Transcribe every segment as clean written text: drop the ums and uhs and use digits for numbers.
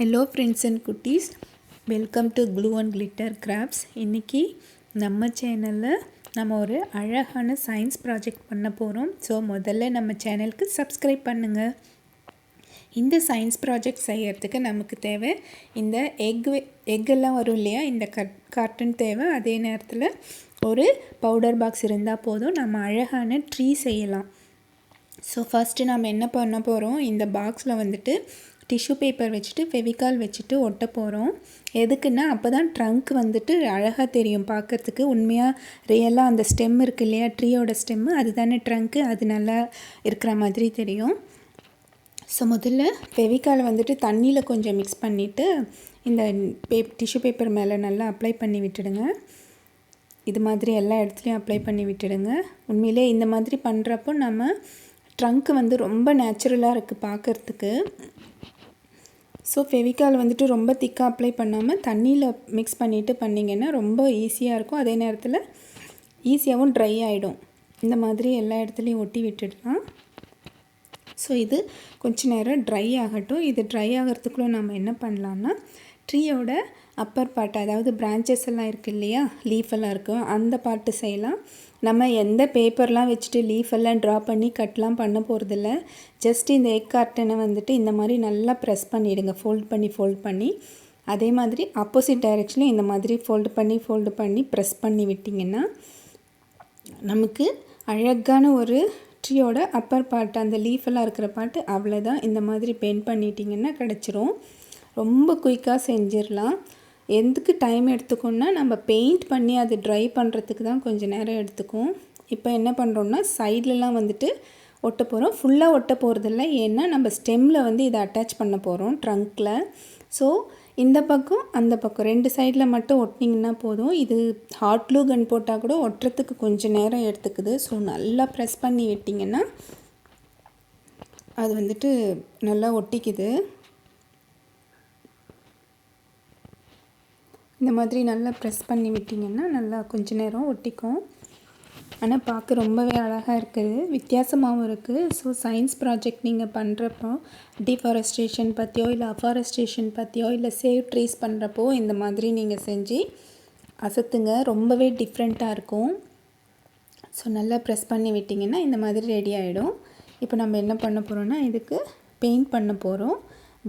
Hello friends and குட்டீஸ், welcome to glue and glitter crafts. இன்றைக்கி நம்ம சேனலில் நம்ம ஒரு அழகான சயின்ஸ் ப்ராஜெக்ட் பண்ண போகிறோம். ஸோ முதல்ல நம்ம சேனலுக்கு சப்ஸ்கிரைப் பண்ணுங்கள். இந்த சயின்ஸ் ப்ராஜெக்ட் செய்கிறதுக்கு நமக்கு தேவை இந்த எக்கெல்லாம் வரும் இல்லையா, இந்த கார்டன் தேவை. அதே நேரத்தில் ஒரு பவுடர் பாக்ஸ் இருந்தால் போதும், நம்ம அழகான ட்ரீ செய்யலாம். ஸோ ஃபஸ்ட்டு நம்ம என்ன பண்ண போகிறோம், இந்த பாக்ஸில் வந்துட்டு டிஷ்யூ பேப்பர் வச்சுட்டு ஃபெவிகால் வச்சுட்டு ஒட்ட போகிறோம். எதுக்குன்னா அப்போ தான் ட்ரங்க் வந்துட்டு அழகாக தெரியும் பார்க்குறதுக்கு. உண்மையாக ரியலாக அந்த ஸ்டெம் இருக்குது இல்லையா, ட்ரீயோட ஸ்டெம்மு, அதுதானே ட்ரங்க்கு, அது நல்லா இருக்கிற மாதிரி தெரியும். ஸோ முதல்ல ஃபெவிகாலை வந்துட்டு தண்ணியில் கொஞ்சம் மிக்ஸ் பண்ணிவிட்டு இந்த டிஷ்யூ பேப்பர் மேலே நல்லா அப்ளை பண்ணி விட்டுடுங்க. இது மாதிரி எல்லா இடத்துலையும் அப்ளை பண்ணி விட்டுடுங்க. உண்மையிலே இந்த மாதிரி பண்ணுறப்போ நம்ம ட்ரங்க்கு வந்து ரொம்ப நேச்சுரலாக இருக்குது பார்க்குறதுக்கு. ஸோ ஃபெவிகால் வந்துட்டு ரொம்ப திக்காக அப்ளை பண்ணாமல் தண்ணியில் மிக்ஸ் பண்ணிவிட்டு பண்ணிங்கன்னா ரொம்ப ஈஸியாக இருக்கும். அதே நேரத்தில் ஈஸியாகவும் ட்ரை ஆகிடும். இந்த மாதிரி எல்லா இடத்துலையும் ஒட்டி விட்டுடலாம். ஸோ இது கொஞ்ச நேரம் ட்ரை ஆகட்டும். இது ட்ரை ஆகிறதுக்குள்ளே நம்ம என்ன பண்ணலான்னா, ட்ரீயோட அப்பர் பார்ட், அதாவது பிரான்ச்சஸ் எல்லாம் இருக்குது இல்லையா, லீஃப் எல்லாம் இருக்கும், அந்த பார்ட்டு செய்யலாம். நம்ம எந்த பேப்பர்லாம் வச்சுட்டு லீஃப் எல்லாம் ட்ரா பண்ணி கட்லாம் பண்ண போகிறதில்ல. ஜஸ்ட் இந்த எக் கார்ட்டனை வந்துட்டு இந்த மாதிரி நல்லா ப்ரெஸ் பண்ணிவிடுங்க, ஃபோல்ட் பண்ணி. அதே மாதிரி ஆப்போசிட் டைரெக்ஷனில் இந்த மாதிரி ஃபோல்டு பண்ணி ப்ரெஸ் பண்ணி விட்டிங்கன்னா நமக்கு அழகான ஒரு ட்ரீயோட அப்பர் பார்ட், அந்த லீஃப் எல்லாம் இருக்கிற பார்ட்டு அவ்வளோதான். இந்த மாதிரி பெண்ட் பண்ணிட்டிங்கன்னா கிடச்சிரும். ரொம்ப குயிக்காக செஞ்சிடலாம். எதுக்கு டைம் எடுத்துக்கோன்னா, நம்ம பெயிண்ட் பண்ணி அது ட்ரை பண்ணுறதுக்கு தான் கொஞ்சம் நேரம் எடுத்துக்கும். இப்போ என்ன பண்ணுறோன்னா, சைட்லலாம் வந்துட்டு ஒட்ட போகிறோம். ஃபுல்லாக ஒட்ட போகிறதில்ல, ஏன்னா நம்ம ஸ்டெம்மில் வந்து இதை அட்டாச் பண்ண போகிறோம் ட்ரங்க்கில். ஸோ இந்த பக்கம் அந்த பக்கம் 2 சைடில் மட்டும் ஒட்டினீங்கன்னா போதும். இது ஹாட் க்ளூ கன் போட்டால் கூட ஒட்டுறதுக்கு கொஞ்சம் நேரம் எடுத்துக்குது. ஸோ நல்லா ப்ரெஸ் பண்ணி விட்டிங்கன்னா அது வந்துட்டு நல்லா ஒட்டிக்குது. இந்த மாதிரி நல்லா ப்ரெஸ் பண்ணி விட்டிங்கன்னா நல்லா கொஞ்ச நேரம் ஒட்டிக்கும். ஆனால் பார்க்க ரொம்பவே அழகாக இருக்குது, வித்தியாசமாகவும் இருக்குது. ஸோ சயின்ஸ் ப்ராஜெக்ட் நீங்கள் பண்ணுறப்போ டிஃபாரஸ்ட்ரேஷன் பற்றியோ இல்லை அஃபாரஸ்ட்ரேஷன் பற்றியோ இல்லை சேவ் ட்ரீஸ் பண்ணுறப்போ இந்த மாதிரி நீங்கள் செஞ்சு அசத்துங்க, ரொம்பவே டிஃப்ரெண்ட்டாக இருக்கும். ஸோ நல்லா ப்ரெஸ் பண்ணி விட்டிங்கன்னா இந்த மாதிரி ரெடி ஆகிடும். இப்போ நம்ம என்ன பண்ண போகிறோன்னா, இதுக்கு பெயிண்ட் பண்ண போகிறோம்.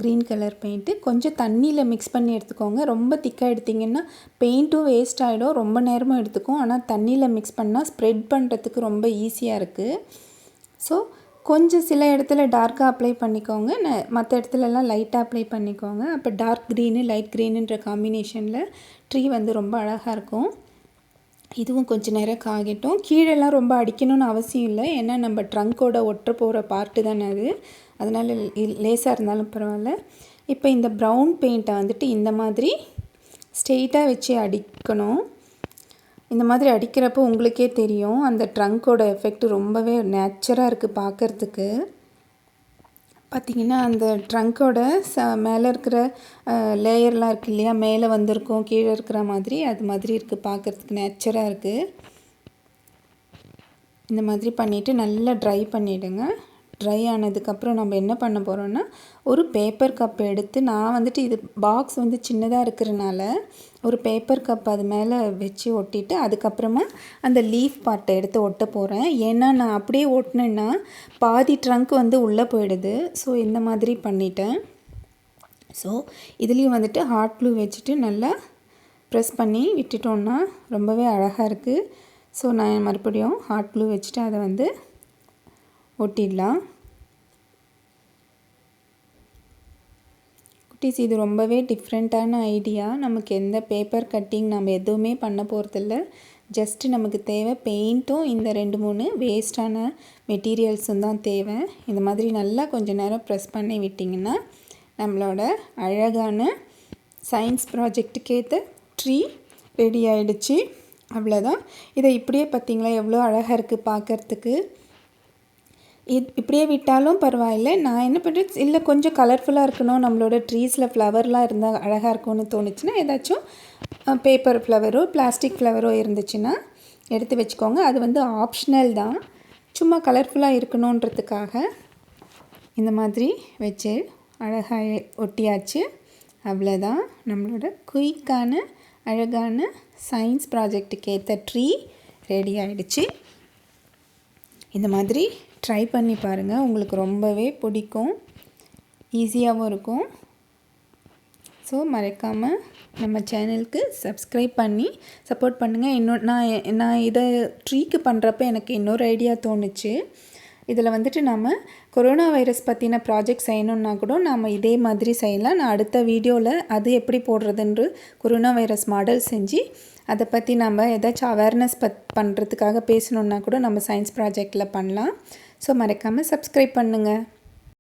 க்ரீன் கலர் பெயிண்ட்டு கொஞ்சம் தண்ணியில் மிக்ஸ் பண்ணி எடுத்துக்கோங்க. ரொம்ப திக்காக எடுத்திங்கன்னா பெயிண்ட்டும் வேஸ்ட் ஆகிடும், ரொம்ப நேரமும் எடுத்துக்கும். ஆனால் தண்ணியில் மிக்ஸ் பண்ணால் ஸ்ப்ரெட் பண்ணுறதுக்கு ரொம்ப ஈஸியாக இருக்குது. ஸோ கொஞ்சம் சில இடத்துல டார்க்காக அப்ளை பண்ணிக்கோங்க, மற்ற இடத்துலலாம் லைட்டாக அப்ளை பண்ணிக்கோங்க. அப்போ டார்க் க்ரீனு லைட் க்ரீனுன்ற காம்பினேஷனில் ட்ரீ வந்து ரொம்ப அழகாக இருக்கும். இதுவும் கொஞ்சம் நேரம் காகட்டும். கீழெல்லாம் ரொம்ப அடிக்கணும்னு அவசியம் இல்லை, ஏன்னா நம்ம ட்ரங்க்கோட ஒட்ட போகிற பார்ட்டு தானே அது, அதனால் லேசாக இருந்தாலும் பரவாயில்ல. இப்போ இந்த ப்ரௌன் பெயிண்ட்டை வந்துட்டு இந்த மாதிரி ஸ்ட்ரெயிட்டாக வச்சு அடிக்கணும். இந்த மாதிரி அடிக்கிறப்போ உங்களுக்கே தெரியும் அந்த ட்ரங்க்கோட எஃபெக்ட் ரொம்பவே நேச்சராக இருக்குது பார்க்குறதுக்கு. பார்த்திங்கன்னா அந்த ட்ரங்க்கோட மேலே இருக்கிற லேயர்லாம் இருக்குது இல்லையா, மேலே வந்திருக்கும் கீழே இருக்கிற மாதிரி, அது மாதிரி இருக்குது பார்க்குறதுக்கு, நேச்சராக இருக்குது. இந்த மாதிரி பண்ணிவிட்டு நல்லா ட்ரை பண்ணிவிடுங்க. ட்ரை ஆனதுக்கப்புறம் நம்ம என்ன பண்ண போகிறோன்னா, ஒரு பேப்பர் கப் எடுத்து, நான் வந்துட்டு இது பாக்ஸ் வந்து சின்னதாக இருக்கிறனால ஒரு பேப்பர் கப் அது மேலே வச்சு ஒட்டிட்டு அதுக்கப்புறமா அந்த லீஃப் பார்ட்டை எடுத்து ஒட்ட போகிறேன். ஏன்னா நான் அப்படியே ஒட்டினேன்னா பாதி ட்ரங்க் வந்து உள்ளே போயிடுது. ஸோ இந்த மாதிரி பண்ணிட்டேன். ஸோ இதுலேயும் வந்துட்டு ஹாட் க்ளூ வச்சுட்டு நல்லா ப்ரெஸ் பண்ணி விட்டுட்டோன்னா ரொம்பவே அழகாக இருக்குது. ஸோ நான் மறுபடியும் ஹாட் க்ளூ வச்சுட்டு அதை வந்து ஒட்டிடலாம். குட்டீஸ், இது ரொம்பவே டிஃப்ரெண்ட்டான ஐடியா. நமக்கு எந்த பேப்பர் கட்டிங் நம்ம எதுவுமே பண்ண போகிறதில்ல. ஜஸ்ட்டு நமக்கு தேவை பெயிண்ட்டும் இந்த 2-3 வேஸ்ட்டான மெட்டீரியல்ஸும் தான் தேவை. இந்த மாதிரி நல்லா கொஞ்சம் நேரம் ப்ரெஸ் பண்ணி விட்டிங்கன்னா நம்மளோட அழகான சயின்ஸ் ப்ராஜெக்ட்டுக்கு ஏற்ற ட்ரீ ரெடி ஆகிடுச்சு. அவ்வளோதான். இதை இப்படியே பார்த்திங்களா எவ்வளோ அழகாக இருக்குது பார்க்குறதுக்கு. இப்படியே விட்டாலும் பரவாயில்லை. நான் என்ன பண்ணுறேன், இல்லை கொஞ்சம் கலர்ஃபுல்லாக இருக்கணும், நம்மளோட ட்ரீஸில் ஃப்ளவர்லாம் இருந்தால் அழகாக இருக்கும்னு தோணுச்சுன்னா ஏதாச்சும் பேப்பர் ஃப்ளவரோ பிளாஸ்டிக் ஃப்ளவரோ இருந்துச்சுன்னா எடுத்து வச்சுக்கோங்க. அது வந்து ஆப்ஷனல் தான், சும்மா கலர்ஃபுல்லாக இருக்கணுன்றதுக்காக இந்த மாதிரி வச்சு அழகாக ஒட்டியாச்சு. அவ்வளோதான், நம்மளோட குயிக்கான அழகான சயின்ஸ் ப்ராஜெக்ட்டுக்கு ஏற்ற ட்ரீ ரெடி ஆகிடுச்சு. இந்த மாதிரி ட்ரை பண்ணி பாருங்கள், உங்களுக்கு ரொம்பவே பிடிக்கும், ஈஸியாகவும் இருக்கும். ஸோ மறக்காமல் நம்ம சேனலுக்கு சப்ஸ்கிரைப் பண்ணி சப்போர்ட் பண்ணுங்கள். நான் இதை ட்ரீக்கு பண்ணுறப்ப எனக்கு இன்னொரு ஐடியா தோணுச்சு. இதில் வந்துட்டு நம்ம கொரோனா வைரஸ் பற்றின ப்ராஜெக்ட் செய்யணுன்னா கூட நாம் இதே மாதிரி செய்யலாம். நான் அடுத்த வீடியோவில் அது எப்படி போடுறதுன்று கொரோனா வைரஸ் மாடல் செஞ்சு அதை பற்றி நம்ம ஏதாச்சும் அவேர்னஸ் பண்ணுறதுக்காக பேசணுன்னா கூட நம்ம சயின்ஸ் ப்ராஜெக்டில் பண்ணலாம். ஸோ மறக்காமல் சப்ஸ்கிரைப் பண்ணுங்கள்.